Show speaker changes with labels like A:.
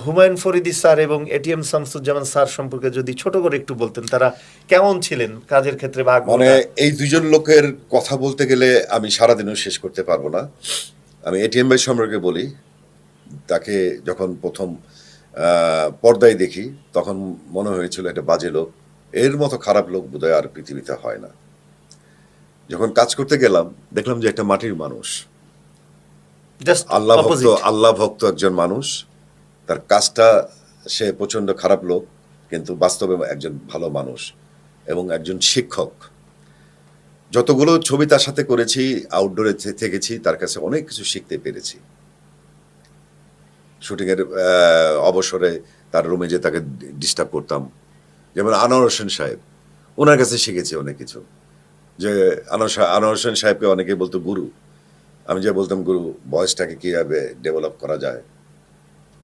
A: Humayun Faridi sir এবং ATM Shamsuzzaman sir সম্পর্কে যদি ছোট করে একটু বলতেন, তারা কেমন ছিলেন কাজের ক্ষেত্রে বা
B: মানে
A: আগ্রহটা?
B: এই দুজন লোকের কথা বলতে গেলে আমি সারাদিনও শেষ করতে পারবো না। আমি এটিএম ভাই সম্পর্কে বলি, তাকে যখন প্রথম পর্দায় দেখি তখন মনে হয়েছিল একটা বাজে লোক, এর মতো খারাপ লোক বোধহয় আর পৃথিবীতে হয় না। যখন কাজ করতে গেলাম দেখলাম যে একটা মাটির মানুষ,
A: জাস্ট অপোজিট।
B: আল্লাহ ভক্ত একজন মানুষ। তার কাজটা, সে প্রচন্ড খারাপ লোক কিন্তু বাস্তবে একজন ভালো মানুষ এবং একজন শিক্ষক। যতগুলো ছবি তার সাথে করেছি, আউটডোরে থেকেছি, তার কাছে অনেক কিছু শিখতে পেরেছি। শুটিংয়ের অবসরে তার রুমে যে তাকে ডিস্টার্ব করতাম, যেমন আনোয়ার হোসেন সাহেব, ওনার কাছে শিখেছি অনেক কিছু। যে আনোয়ার হোসেন সাহেবকে অনেকে বলতো গুরু, আমি যে বলতাম গুরু, ভয়েসটাকে কীভাবে ডেভেলপ করা যায়,